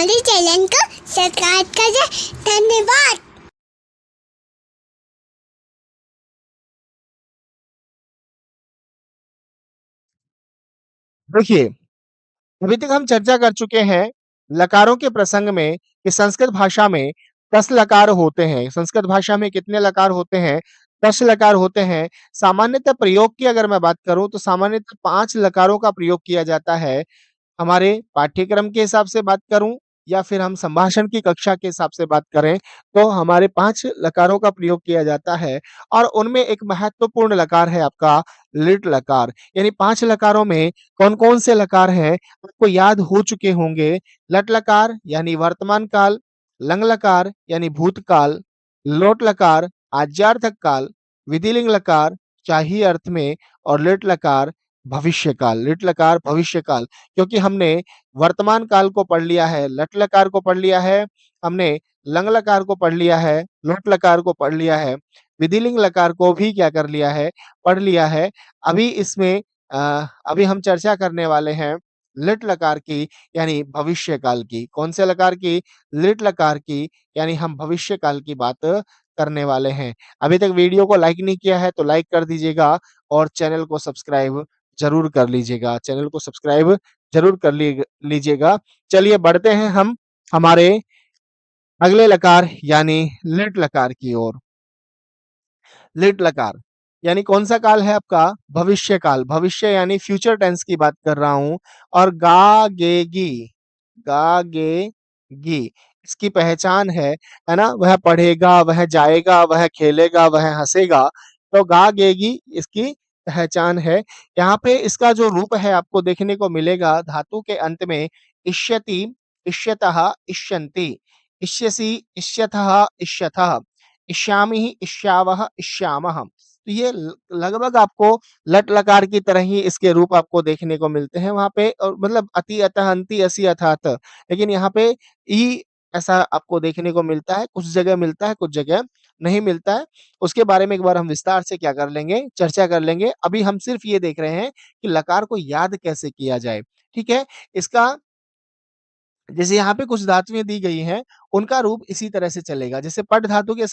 हमारे चैनल को सब्सक्राइब करें। धन्यवाद। देखिए, अभी तक हम चर्चा कर चुके हैं लकारों के प्रसंग में कि संस्कृत भाषा में 10 लकार होते हैं। संस्कृत भाषा में कितने लकार होते हैं? 10 लकार होते हैं। सामान्यतः प्रयोग की अगर मैं बात करूँ तो सामान्यतः 5 लकारों का प्रयोग किया जाता है। हमारे पाठ्यक्रम के हिसाब से बात करूं या फिर हम संभाषण की कक्षा के हिसाब से बात करें तो हमारे 5 लकारों का प्रयोग किया जाता है और उनमें एक महत्वपूर्ण लकार है आपका लिट लकार। यानी 5 लकारों में कौन-कौन से लकार हैं आपको याद हो चुके होंगे। लट लकार यानी वर्तमान काल, लंग लकार यानी भूतकाल, लोट लकार आज्यार्थक काल, विधिलिंग लकार शाही अर्थ में और लिट लकार भविष्य काल। लिट लकार भविष्य काल क्योंकि हमने वर्तमान काल को पढ़ लिया है, लट लकार को पढ़ लिया है, हमने लंग लकार को पढ़ लिया है, लोट लकार को पढ़ लिया है, विधिलिंग लकार को भी क्या कर लिया है, पढ़ लिया है। अभी इसमें अभी हम चर्चा करने वाले हैं लिट लकार की यानी भविष्य काल की। कौन से लकार की? लिट लकार की यानी हम भविष्य काल की बात करने वाले हैं। अभी तक वीडियो को लाइक नहीं किया है तो लाइक कर दीजिएगा और चैनल को सब्सक्राइब ज़रूर कर लीजिएगा। चैनल को सब्सक्राइब ज़रूर कर लीजिएगा। चलिए बढ़ते हैं हम हमारे अगले लकार यानी लिट लकार की ओर। लिट लकार यानी कौन सा काल है आपका? भविष्य काल। भविष्य यानी फ्यूचर टेंस की बात कर रहा हूं और गा गे गी इसकी पहचान है ना? वह पढ़ेगा, वह जाएगा, वह खेलेगा, वह हंसेगा। तो गा गेगी इसकी पहचान है। यहाँ पे इसका जो रूप है आपको देखने को मिलेगा धातु के अंत में इष्यति, इष्यतः, इष्यन्ति, इष्यसि, इष्यथः, इष्यथः, इष्यामि, इष्यावः, इष्यामः। तो ये लगभग आपको लट लकार की तरह ही इसके रूप आपको देखने को मिलते हैं वहां पे और मतलब अति अतः अंति असि अथात लेकिन यहाँ पे ई ऐसा आपको देखने को मिलता है कुछ जगह मिलता है कुछ जगह नहीं मिलता है उसके बारे में एक बार हम विस्तार से क्या कर लेंगे चर्चा कर लेंगे अभी हम सिर्फ ये देख रहे हैं कि लकार को याद कैसे किया जाए ठीक है इसका जैसे यहाँ पे कुछ धातुएं दी गई हैं उनका रूप इसी तरह से चलेगा जैसे पट धातु के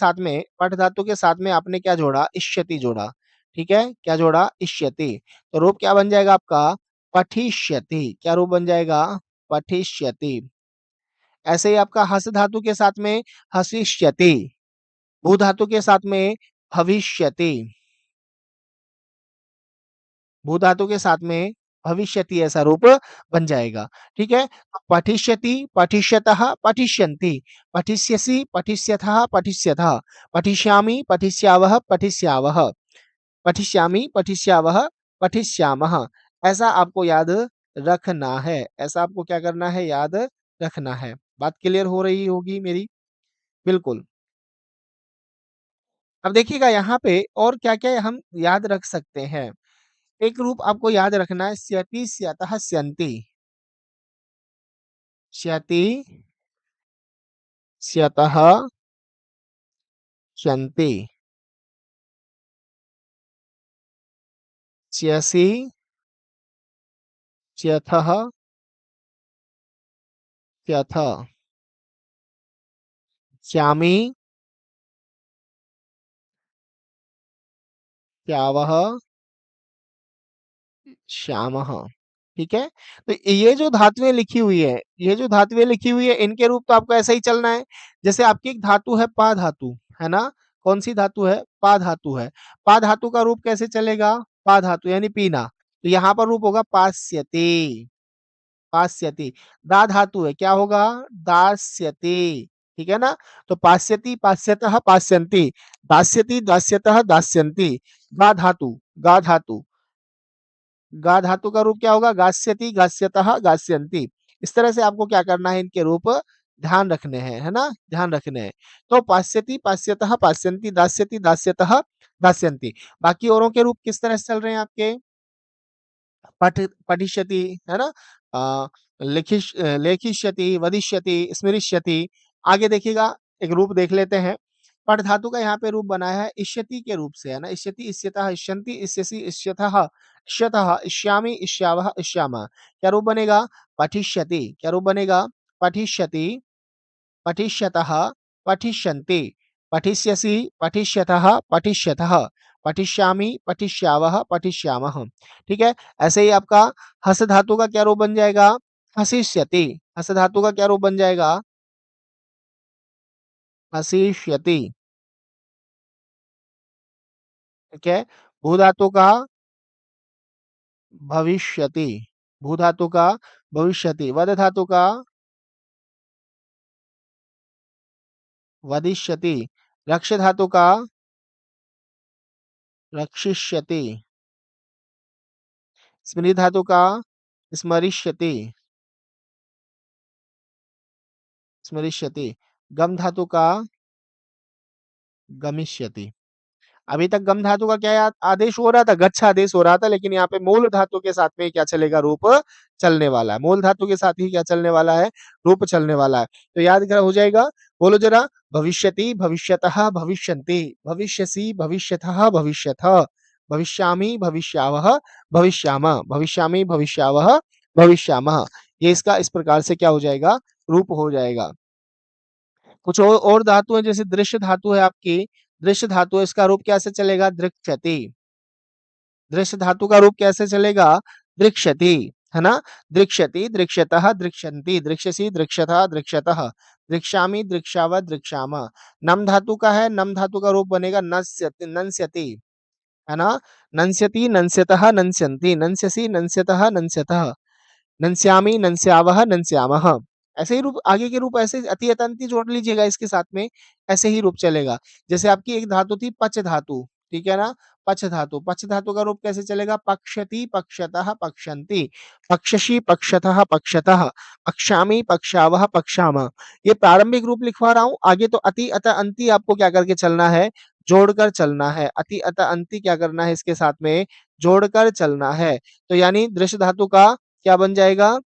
साथ में आपने क्या जोड़ा इष्यति जोड़ा ठीक है क्या जोड़ा इष्यति तो रूप क्या बन जाएगा आपका पठिष्यति क्या रूप बन जाएगा पठिष्यति ऐसे ही आपका हस धातु के साथ में हसिष्यति भू धातु के साथ में भविष्यति भू धातु के साथ में भविष्यति ऐसा रूप बन जाएगा ठीक है तो पठिष्यति पठिष्यतः पठिष्यन्ति पठिष्यसि पठिष्यथः पठिष्यथः पठिष्यामि पठिष्यावः पठिष्यावः पठिष्यामि पठिष्यावः पठिष्यामः ऐसा आपको याद रखना है ऐसा आपको क्या करना है याद रखना है बात क्लियर हो रही होगी मेरी बिल्कुल अब देखिएगा यहाँ पे और क्या-क्या हम याद रख सकते हैं एक रूप आपको याद रखना है स्यति स्यतः स्यन्ति स्यति स्यतः स्यन्ति स्यसि स्यथः स्यथ स्यामि स्यावः श्यामः ठीक है तो ये जो धातुएं लिखी हुई है ये जो धातुएं लिखी हुई है इनके रूप तो आपको ऐसा ही चलना है जैसे आपकी एक धातु है पा धातु है ना कौन सी धातु है पा धातु है पा धातु का रूप कैसे चलेगा पा धातु यानी पीना तो यहाँ पर रूप होगा पास्यति पास्यति दा धातु है क्या होगा दास्यति ठीक है ना तो पास्यति पास्यतः पास्यन्ति दास्यति दास्यतः दास्यन्ति गा धातु गा धातु गा धातु का रूप क्या होगा गास्यति गास्यतः गास्यन्ति इस तरह से आपको क्या करना है इनके रूप ध्यान रखने हैं है ना ध्यान रखने हैं तो पास्यति पास्यतः पास्यन्ति दास्यति दास्यतः दास्यन्ति बाकी औरों के रूप किस तरह से चल रहे हैं आपके पठिष्यति है ना लेखिष्यति वदिष्यति स्मरिष्यति आगे देखिएगा एक रूप देख लेते हैं पठ धातु का यहाँ पे रूप बना है इष्यति के रूप से है ना इष्यति इष्यतः इष्यन्ति इष्यसि इष्यथः इष्यतः इष्यामि इष्यावः इष्यामः क्या रूप बनेगा पठिष्यति क्या रूप बनेगा पठिष्यति, पठिष्यतः, पठिष्यन्ति, पठिष्यसि, पठिष्यतः, पठिष्यतः, पठिष्यामि, पठिष्यावः, पठिष्यामः। ठीक है? ऐसे ही आपका हस धातु का क्या रूप बन जाएगा? हसिष्यति। हस धातु का क्या रूप बन जाएगा? हसिष्यति। ठीक है? भू धातु का भविष्यति। भू धातु का भविष्यति। वद धातु का वदिष्यति। रक्ष धातु का रक्षिष्यति। स्मृ धातु का स्मरिष्यति। स्मरिष्यति। गम धातु का गमिष्यति। अभी तक गम धातु का क्या आदेश हो रहा था? गच्छ आदेश हो रहा था, लेकिन यहाँ पे मूल धातु के साथ में क्या चलेगा? रूप चलने वाला है। मूल धातु के साथ ही क्या चलने वाला है? रूप चलने वाला है। तो याद कर हो जाएगा। बोलो जरा। भविष्यति, भविष्यतः, भविष्यन्ति, भविष्यसि, भविष्यतः, भविष्यथ, भविष्यामि, भविष्यावः, भविष्यामः, भविष्यामि, भविष्यावः, भविष्यामः। ये इसका इस प्रकार से क्या हो जाएगा? रूप हो जाएगा। कुछ और धातु है, जैसे दृश्य धातु है आपकी। दृश्य धातु है, इसका रूप कैसे चलेगा? दृक्षति। दृश्य धातु का रूप कैसे चलेगा? दृक्षति, है ना? दृक्षति, दृक्षतः, दृक्षन्ति, दृक्षसि, दृक्षतः, दृक्षतः, दृक्षामि, दृक्षाव, दृक्षामः। नम धातु का है। नम धातु का रूप बनेगा नस्यति, नंस्यति, है ना? नंस्यति, नंस्यतः, नंस्यन्ति, नंस्यसि, नंस्यतः, नंस्यतः, नंस्यामि, नंस्यावः, नंस्यामः। ऐसे ही रूप आगे के रूप ऐसे अति अतंती जोड़ लीजिएगा इसके साथ में। ऐसे ही रूप चलेगा। जैसे आपकी एक धातु थी पच धातु, ठीक है ना? पच धातु। पच धातु का रूप कैसे चलेगा? पक्षति, पक्षतः, पक्षन्ति, पक्षसि, पक्षतः, पक्षतः, पक्षामि, पक्षावः, पक्षामः। ये प्रारंभिक रूप लिखवा रहा हूं। आगे तो अति अत अंति आपको क्या करके चलना है? जोड़कर चलना है। अति अत अंति क्या करना है? इसके साथ में जोड़कर चलना है। तो यानी दृश्य धातु का क्या बन जाएगा?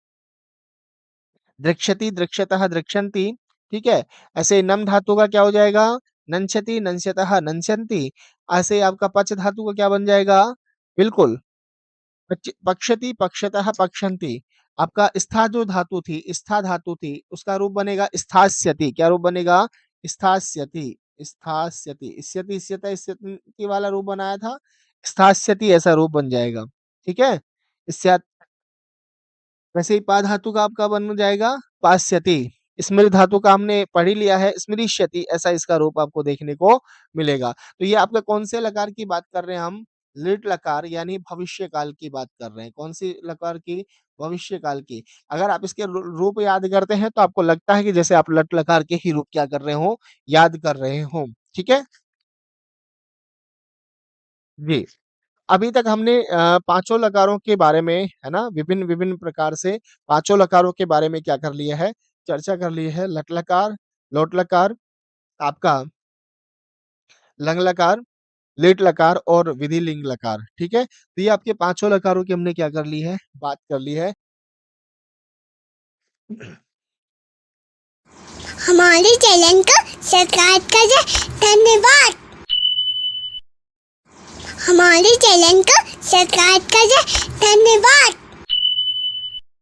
दृक्षति, दृक्षतः, दृक्षन्ति। ठीक है? ऐसे ही नम धातु का क्या हो जाएगा? नंस्यति, नंस्यतः, नंस्यन्ति। ऐसे ही आपका पच धातु का क्या बन जाएगा? बिल्कुल पक्षति, पक्षतः, पक्षन्ति। आपका स्था जो धातु थी, स्था धातु थी, उसका रूप बनेगा स्थास्यति। क्या रूप बनेगा? स्थास्यति, स्थास्यति। इस्यति, इस्यत, इस्यति वाला रूप बनाया था, स्थास्यति ऐसा रूप बन जाएगा। ठीक है? इससे वैसे ही पा धातु का आपका बन जाएगा पास्यति। स्मृ धातु का हमने पढ़ ही लिया है, स्मृष्यति ऐसा इसका रूप आपको देखने को मिलेगा। तो ये आपका कौन से लकार की बात कर रहे हैं हम? लिट लकार यानी भविष्य काल की बात कर रहे हैं। कौन सी लकार की? भविष्य काल की। अगर आप इसके रूप याद करते हैं तो आपको लगता है कि जैसे आप लट लकार के ही रूप क्या कर रहे हो? याद कर रहे हो। ठीक है जी। अभी तक हमने पांचों लकारों के बारे में, है ना, विभिन्न विभिन्न प्रकार से पांचों लकारों के बारे में क्या कर लिया है? चर्चा कर ली है। लट लकार, लोट लकार, आपका लंग लकार, लेट लकार और विधि लिंग लकार। ठीक है? तो ये आपके पांचों लकारों की हमने क्या कर ली है? बात कर ली है। हमारे चैनल को सब्सक्राइब करें। धन्यवाद। हमारे चैनल को सब्सक्राइब करें। धन्यवाद।